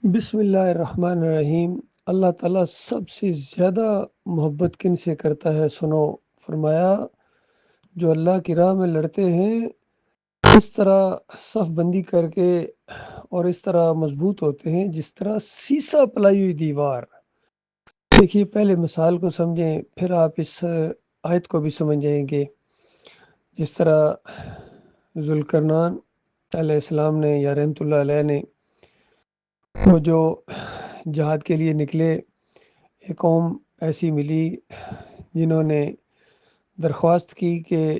بسم اللہ الرحمن الرحیم۔ اللہ تعالیٰ سب سے زیادہ محبت کن سے کرتا ہے سنو، فرمایا جو اللہ کی راہ میں لڑتے ہیں اس طرح صف بندی کر کے اور اس طرح مضبوط ہوتے ہیں جس طرح سیسا پلائی ہوئی دیوار۔ دیکھیے، پہلے مثال کو سمجھیں پھر آپ اس آیت کو بھی سمجھ جائیں گے۔ جس طرح ذوالقرنین علیہ السلام نے یا رحمۃ اللہ علیہ نے وہ جو جہاد کے لیے نکلے، ایک قوم ایسی ملی جنہوں نے درخواست کی کہ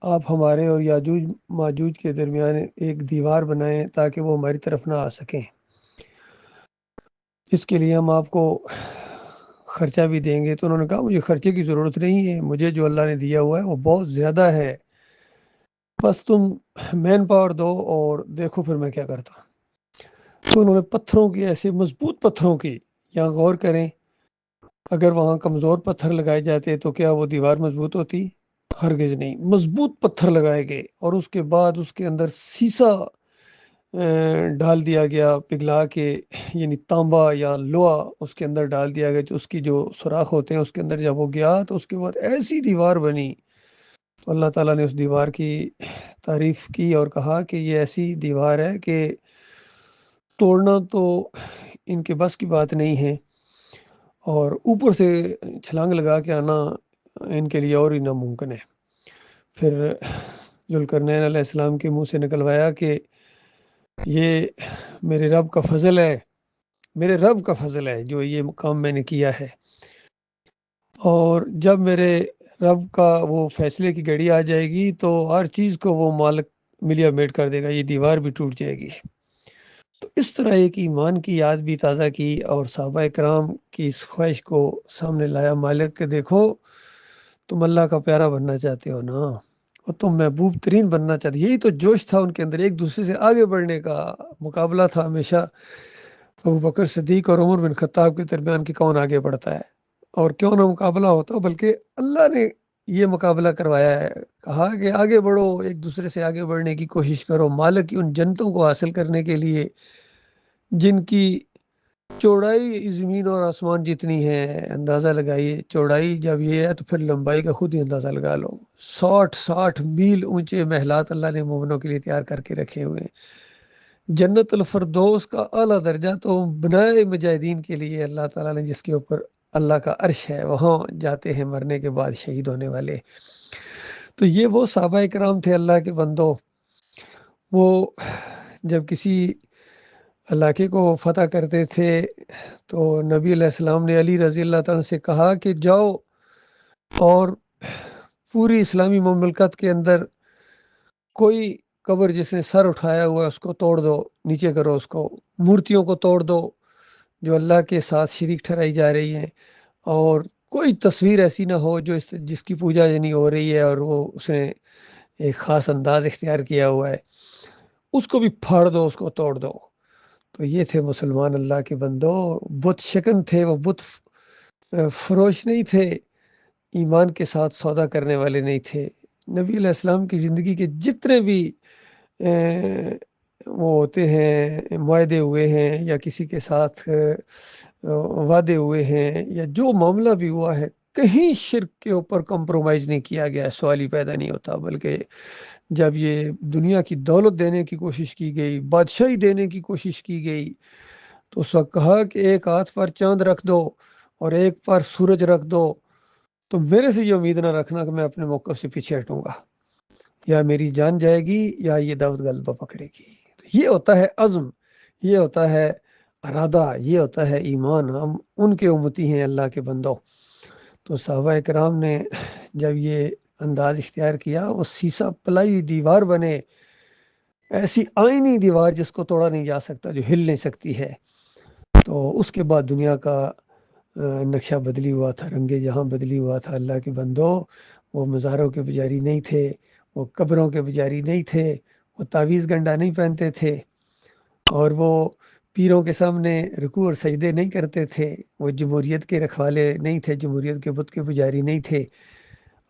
آپ ہمارے اور یاجوج ماجوج کے درمیان ایک دیوار بنائیں تاکہ وہ ہماری طرف نہ آ سکیں۔ اس کے لیے ہم آپ کو خرچہ بھی دیں گے۔ تو انہوں نے کہا مجھے خرچے کی ضرورت نہیں ہے، مجھے جو اللہ نے دیا ہوا ہے وہ بہت زیادہ ہے، بس تم مین پاور دو اور دیکھو پھر میں کیا کرتا ہوں۔ تو انہوں نے پتھروں کی، ایسے مضبوط پتھروں کی، یہاں غور کریں، اگر وہاں کمزور پتھر لگائے جاتے تو کیا وہ دیوار مضبوط ہوتی؟ ہرگز نہیں۔ مضبوط پتھر لگائے گئے اور اس کے بعد اس کے اندر سیسا ڈال دیا گیا پگھلا کے، یعنی تانبا یا لوہا اس کے اندر ڈال دیا گیا، جو اس کی جو سوراخ ہوتے ہیں اس کے اندر جب وہ گیا تو اس کے بعد ایسی دیوار بنی۔ تو اللہ تعالیٰ نے اس دیوار کی تعریف کی اور کہا کہ یہ ایسی دیوار ہے کہ توڑنا تو ان کے بس کی بات نہیں ہے، اور اوپر سے چھلانگ لگا کے آنا ان کے لیے اور ہی ناممکن ہے۔ پھر ذوالقرنین علیہ السلام کے منہ سے نکلوایا کہ یہ میرے رب کا فضل ہے، میرے رب کا فضل ہے جو یہ کام میں نے کیا ہے، اور جب میرے رب کا وہ فیصلے کی گھڑی آ جائے گی تو ہر چیز کو وہ مالک ملیا میٹ کر دے گا، یہ دیوار بھی ٹوٹ جائے گی۔ تو اس طرح ایک ایمان کی یاد بھی تازہ کی اور صحابہ کرام کی اس خواہش کو سامنے لایا، مالک کہ دیکھو تم اللہ کا پیارا بننا چاہتے ہو نا، اور تم محبوب ترین بننا چاہتے، یہی تو جوش تھا ان کے اندر، ایک دوسرے سے آگے بڑھنے کا مقابلہ تھا ہمیشہ۔ ابو بکر صدیق اور عمر بن خطاب کے درمیان کہ کون آگے بڑھتا ہے، اور کیوں نہ مقابلہ ہوتا، بلکہ اللہ نے یہ مقابلہ کروایا ہے، کہا کہ آگے بڑھو، ایک دوسرے سے آگے بڑھنے کی کوشش کرو، مالک کی ان جنتوں کو حاصل کرنے کے لیے جن کی چوڑائی زمین اور آسمان جتنی ہے۔ اندازہ لگائیے، چوڑائی جب یہ ہے تو پھر لمبائی کا خود ہی اندازہ لگا لو، 60 میل اونچے محلات اللہ نے مومنوں کے لیے تیار کر کے رکھے ہوئے ہیں۔ جنت الفردوس کا اعلیٰ درجہ تو بنائے مجاہدین کے لیے اللہ تعالیٰ نے، جس کے اوپر اللہ کا عرش ہے، وہاں جاتے ہیں مرنے کے بعد شہید ہونے والے۔ تو یہ وہ صحابہ کرام تھے اللہ کے بندوں، وہ جب کسی علاقے کو فتح کرتے تھے تو نبی علیہ السلام نے علی رضی اللہ تعالیٰ سے کہا کہ جاؤ اور پوری اسلامی مملکت کے اندر کوئی قبر جس نے سر اٹھایا ہوا ہے اس کو توڑ دو، نیچے کرو، اس کو مورتیوں کو توڑ دو جو اللہ کے ساتھ شریک ٹھہرائی جا رہی ہیں، اور کوئی تصویر ایسی نہ ہو جو جس کی پوجا یعنی ہو رہی ہے اور وہ اس نے ایک خاص انداز اختیار کیا ہوا ہے، اس کو بھی پھاڑ دو، اس کو توڑ دو۔ تو یہ تھے مسلمان اللہ کے بندوں، بت شکن تھے، وہ بت فروش نہیں تھے، ایمان کے ساتھ سودا کرنے والے نہیں تھے۔ نبی علیہ السلام کی زندگی کے جتنے بھی وہ ہوتے ہیں، معاہدے ہوئے ہیں یا کسی کے ساتھ وعدے ہوئے ہیں یا جو معاملہ بھی ہوا ہے، کہیں شرک کے اوپر کمپرومائز نہیں کیا گیا، سوال ہی پیدا نہیں ہوتا۔ بلکہ جب یہ دنیا کی دولت دینے کی کوشش کی گئی، بادشاہی دینے کی کوشش کی گئی، تو اس وقت کہا کہ ایک ہاتھ پر چاند رکھ دو اور ایک پر سورج رکھ دو، تو میرے سے یہ امید نہ رکھنا کہ میں اپنے موقف سے پیچھے ہٹوں گا، یا میری جان جائے گی یا یہ دعوت غلبہ پکڑے گی۔ تو یہ ہوتا ہے عزم، یہ ہوتا ہے ارادہ، یہ ہوتا ہے ایمان۔ ہم ان کے امتی ہیں اللہ کے بندوں۔ تو صحابہ کرام نے جب یہ انداز اختیار کیا، وہ سیسا پلائی دیوار بنے، ایسی آئینی دیوار جس کو توڑا نہیں جا سکتا، جو ہل نہیں سکتی ہے۔ تو اس کے بعد دنیا کا نقشہ بدلی ہوا تھا، رنگ جہاں بدلی ہوا تھا اللہ کے بندو۔ وہ مزاروں کے پجاری نہیں تھے، وہ قبروں کے پجاری نہیں تھے، وہ تعویذ گنڈا نہیں پہنتے تھے، اور وہ پیروں کے سامنے رکوع اور سجدے نہیں کرتے تھے، وہ جمہوریت کے رکھوالے نہیں تھے، جمہوریت کے بت کے پجاری نہیں تھے،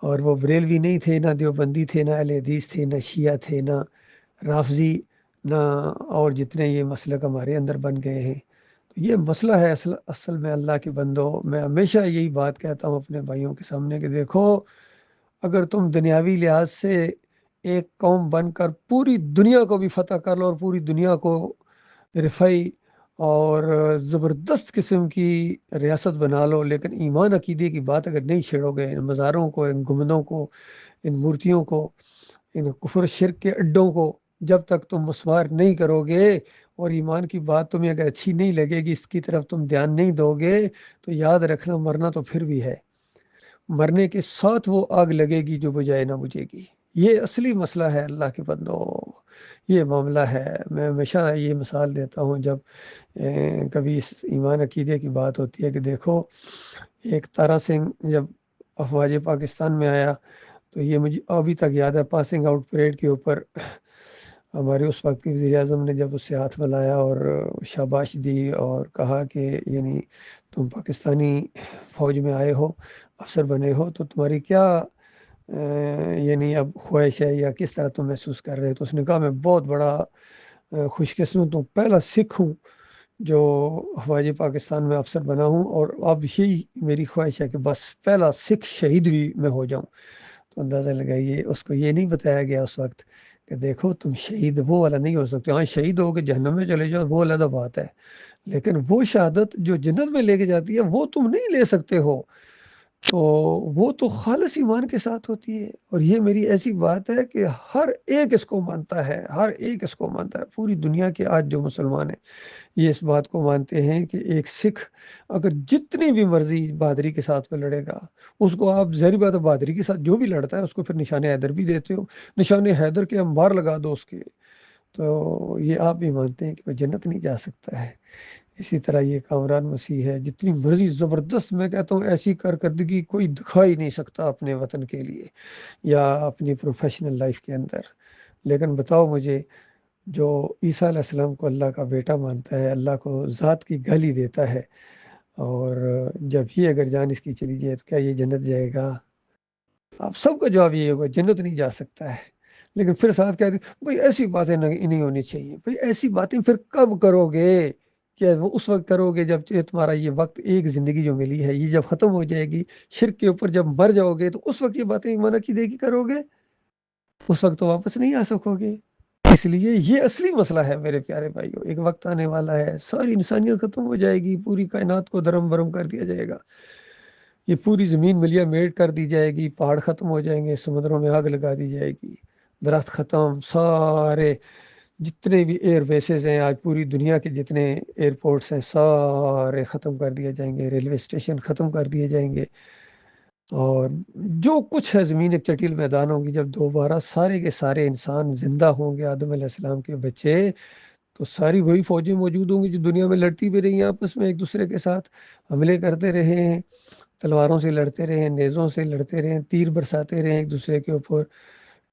اور وہ بریلوی نہیں تھے، نہ دیوبندی تھے، نہ اہل حدیث تھے، نہ شیعہ تھے، نہ رافضی، نہ اور جتنے یہ مسلک ہمارے اندر بن گئے ہیں، تو یہ مسئلہ ہے اصل میں اللہ کے بندو۔ میں ہمیشہ یہی بات کہتا ہوں اپنے بھائیوں کے سامنے کہ دیکھو، اگر تم دنیاوی لحاظ سے ایک قوم بن کر پوری دنیا کو بھی فتح کر لو اور پوری دنیا کو رفائی اور زبردست قسم کی ریاست بنا لو، لیکن ایمان عقیدے کی بات اگر نہیں چھیڑو گے، ان مزاروں کو، ان گنبدوں کو، ان مورتیوں کو، ان کفر شرک کے اڈوں کو جب تک تم مسمار نہیں کرو گے اور ایمان کی بات تمہیں اگر اچھی نہیں لگے گی، اس کی طرف تم دھیان نہیں دو گے، تو یاد رکھنا مرنا تو پھر بھی ہے، مرنے کے ساتھ وہ آگ لگے گی جو بجھائے نہ بجھے گی۔ یہ اصلی مسئلہ ہے اللہ کے بندو، یہ معاملہ ہے۔ میں ہمیشہ یہ مثال دیتا ہوں جب کبھی اس ایمان عقیدے کی بات ہوتی ہے کہ دیکھو، ایک تارا سنگھ جب افواج پاکستان میں آیا تو یہ مجھے ابھی تک یاد ہے، پاسنگ آؤٹ پریڈ کے اوپر ہمارے اس وقت کے وزیر اعظم نے جب اس سے ہاتھ ملایا اور شاباش دی اور کہا کہ یعنی تم پاکستانی فوج میں آئے ہو، افسر بنے ہو، تو تمہاری کیا یعنی اب خواہش ہے یا کس طرح تم محسوس کر رہے ہو؟ تو اس نے کہا میں بہت بڑا خوش قسمت ہوں، پہلا سکھ ہوں جو افواج پاکستان میں افسر بنا ہوں، اور اب یہی میری خواہش ہے کہ بس پہلا سکھ شہید بھی میں ہو جاؤں۔ تو اندازہ لگائیے، اس کو یہ نہیں بتایا گیا اس وقت کہ دیکھو تم شہید وہ والا نہیں ہو سکتے، ہاں شہید ہو کے جہنم میں چلے جاؤ وہ علیحدہ بات ہے، لیکن وہ شہادت جو جنت میں لے کے جاتی ہے وہ تم نہیں لے سکتے ہو، تو وہ تو خالص ایمان کے ساتھ ہوتی ہے۔ اور یہ میری ایسی بات ہے کہ ہر ایک اس کو مانتا ہے، ہر ایک اس کو مانتا ہے، پوری دنیا کے آج جو مسلمان ہیں یہ اس بات کو مانتے ہیں کہ ایک سکھ اگر جتنی بھی مرضی بہادری کے ساتھ وہ لڑے گا، اس کو آپ ظاہری بات ہے بہادری کے ساتھ جو بھی لڑتا ہے اس کو پھر نشان حیدر بھی دیتے ہو، نشان حیدر کے انبار لگا دو اس کے، تو یہ آپ بھی مانتے ہیں کہ وہ جنت نہیں جا سکتا ہے۔ اسی طرح یہ کامران مسیح ہے، جتنی مرضی زبردست، میں کہتا ہوں ایسی کارکردگی کوئی دکھا ہی نہیں سکتا اپنے وطن کے لیے یا اپنی پروفیشنل لائف کے اندر، لیکن بتاؤ مجھے جو عیسیٰ علیہ السلام کو اللہ کا بیٹا مانتا ہے، اللہ کو ذات کی گالی دیتا ہے، اور جب یہ اگر جان اس کی چلی جائے تو کیا یہ جنت جائے گا؟ آپ سب کا جواب یہ ہوگا جنت نہیں جا سکتا ہے، لیکن پھر ساتھ کہہ دیں بھائی ایسی باتیں نہیں ہونی چاہیے، بھائی ایسی باتیں پھر کب کرو گے؟ کیا وہ اس وقت کرو گے جب تمہارا یہ وقت ایک زندگی جو ملی ہے یہ جب ختم ہو جائے گی، شرک کے اوپر جب مر جاؤ گے، تو اس وقت یہ باتیں ایمان عقیدے کی کرو گے؟ اس وقت تو واپس نہیں آ سکو گے۔ اس لیے یہ اصلی مسئلہ ہے میرے پیارے بھائیوں، ایک وقت آنے والا ہے ساری انسانیت ختم ہو جائے گی، پوری کائنات کو درم برم کر دیا جائے گا، یہ پوری زمین ملیا میٹ کر دی جائے گی، پہاڑ ختم ہو جائیں گے، سمندروں میں آگ لگا دی جائے گی، درخت ختم، سارے جتنے بھی ایئر بیسز ہیں آج پوری دنیا کے جتنے ایئرپورٹس ہیں سارے ختم کر دیے جائیں گے، ریلوے اسٹیشن ختم کر دیے جائیں گے، اور جو کچھ ہے زمین ایک چٹیل میدان ہوگی، جب دوبارہ سارے کے سارے انسان زندہ ہوں گے، آدم علیہ السلام کے بچے، تو ساری وہی فوجیں موجود ہوں گی جو دنیا میں لڑتی بھی رہی ہیں، آپس میں ایک دوسرے کے ساتھ حملے کرتے رہے ہیں، تلواروں سے لڑتے رہے ہیں، نیزوں سے لڑتے رہے ہیں، تیر برساتے رہے ہیں ایک دوسرے کے اوپر،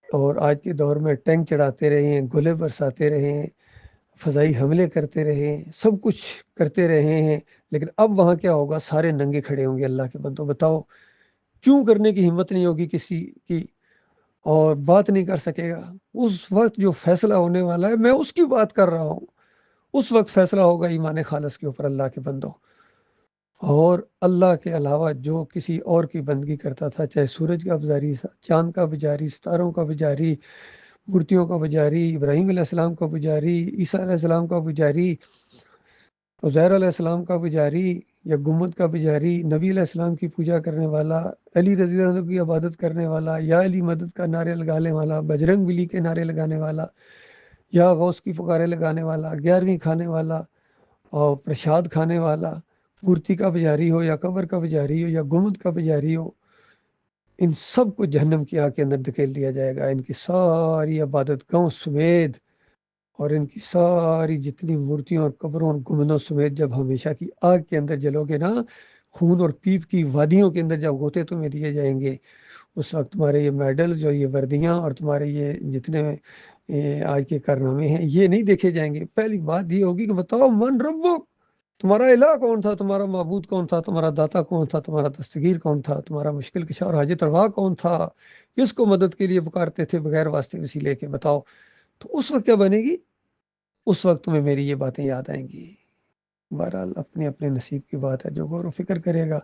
اور آج کے دور میں ٹینک چڑھاتے رہے ہیں، گولے برساتے رہے ہیں، فضائی حملے کرتے رہے ہیں، سب کچھ کرتے رہے ہیں، لیکن اب وہاں کیا ہوگا؟ سارے ننگے کھڑے ہوں گے اللہ کے بندوں، بتاؤ کیوں کرنے کی ہمت نہیں ہوگی کسی کی، اور بات نہیں کر سکے گا؟ اس وقت جو فیصلہ ہونے والا ہے میں اس کی بات کر رہا ہوں، اس وقت فیصلہ ہوگا ایمان خالص کے اوپر اللہ کے بندوں، اور اللہ کے علاوہ جو کسی اور کی بندگی کرتا تھا، چاہے سورج کا پجاری، چاند کا پجاری، ستاروں کا پجاری، مورتیوں کا پجاری، ابراہیم علیہ السلام کا پجاری، عیسیٰ علیہ السلام کا پجاری، عزیر علیہ السلام کا پجاری، یا گنبد کا پجاری، نبی علیہ السلام کی پوجا کرنے والا، علی رضی اللہ عنہ کی عبادت کرنے والا، یا علی مدد کا نعرے لگانے والا، بجرنگ بلی کے نعرے لگانے والا، یا غوث کی پکارے لگانے والا، 11ویں کھانے والا اور پرشاد کھانے والا، مورتی کا پجاری ہو یا قبر کا پجاری ہو یا گنبد کا پجاری ہو، ان سب کو جہنم کی آگ کے اندر دھکیل دیا جائے گا، ان کی ساری عبادت گاؤں سمیت، اور ان کی ساری جتنی مورتیوں اور قبروں اور گنبدوں سمیت جب ہمیشہ کی آگ کے اندر جلو گے نا، خون اور پیپ کی وادیوں کے اندر جب غوطے تمہیں دیے جائیں گے، اس وقت تمہارے یہ میڈل جو یہ وردیاں اور تمہارے یہ جتنے آج کے کارنامے ہیں یہ نہیں دیکھے جائیں گے، پہلی بات یہ ہوگی کہ بتاؤ من ربک، تمہارا الہ کون تھا، تمہارا معبود کون تھا، تمہارا داتا کون تھا، تمہارا دستگیر کون تھا، تمہارا مشکل کشا اور حاجت روا کون تھا، کس کو مدد کے لیے پکارتے تھے بغیر واسطے وسیلے کے؟ بتاؤ، تو اس وقت کیا بنے گی؟ اس وقت تمہیں میری یہ باتیں یاد آئیں گی۔ بہرحال اپنے اپنے نصیب کی بات ہے، جو غور و فکر کرے گا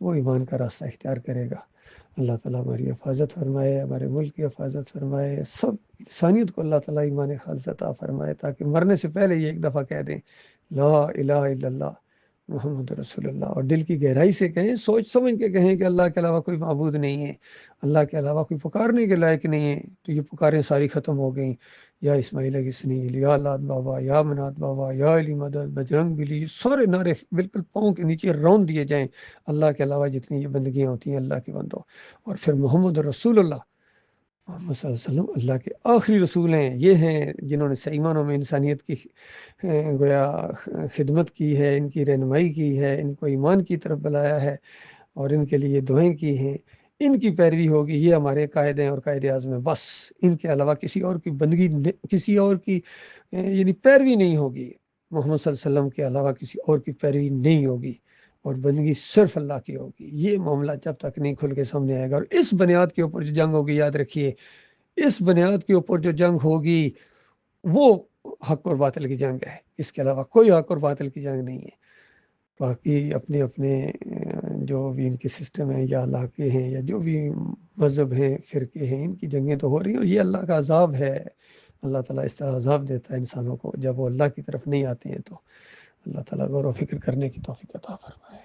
وہ ایمان کا راستہ اختیار کرے گا۔ اللہ تعالیٰ ہماری حفاظت فرمائے، ہمارے ملک کی حفاظت فرمائے، سب انسانیت کو اللہ تعالیٰ ایمان خالص عطا فرمائے، تاکہ مرنے سے پہلے یہ ایک دفعہ کہہ دیں لا الہ الا اللہ محمد رسول اللہ، اور دل کی گہرائی سے کہیں، سوچ سمجھ کے کہیں کہ اللہ کے علاوہ کوئی معبود نہیں ہے، اللہ کے علاوہ کوئی پکارنے کے لائق نہیں ہے۔ تو یہ پکاریں ساری ختم ہو گئیں، یا اسماعیل کسنیل، یا لات بابا، یا منات بابا، یا علی مدد، بجرنگ بلی، سارے نعرے بالکل پاؤں کے نیچے رون دیے جائیں۔ اللہ کے علاوہ جتنی یہ بندگیاں ہوتی ہیں اللہ کے بندوں، اور پھر محمد رسول اللہ، محمد صلی اللہ علیہ وسلم اللہ کے آخری رسول ہیں، یہ ہیں جنہوں نے صحیح معنوں میں انسانیت کی گویا خدمت کی ہے، ان کی رہنمائی کی ہے، ان کو ایمان کی طرف بلایا ہے، اور ان کے لیے دعائیں کی ہیں۔ ان کی پیروی ہوگی، یہ ہمارے قائد ہیں اور قائد اعظم ہیں، بس ان کے علاوہ کسی اور کی بندگی، کسی اور کی یعنی پیروی نہیں ہوگی، محمد صلی اللہ علیہ وسلم کے علاوہ کسی اور کی پیروی نہیں ہوگی، اور بندگی صرف اللہ کی ہوگی۔ یہ معاملہ جب تک نہیں کھل کے سامنے آئے گا، اور اس بنیاد کے اوپر جو جنگ ہوگی، یاد رکھیے اس بنیاد کے اوپر جو جنگ ہوگی وہ حق اور باطل کی جنگ ہے، اس کے علاوہ کوئی حق اور باطل کی جنگ نہیں ہے۔ باقی اپنے اپنے جو بھی ان کے سسٹم ہیں یا علاقے ہیں یا جو بھی مذہب ہیں، فرقے ہیں، ان کی جنگیں تو ہو رہی ہیں، اور یہ اللہ کا عذاب ہے۔ اللہ تعالیٰ اس طرح عذاب دیتا ہے انسانوں کو جب وہ اللہ کی طرف نہیں آتے ہیں۔ تو اللہ تعالیٰ غور و فکر کرنے کی توفیق عطا فرمائے۔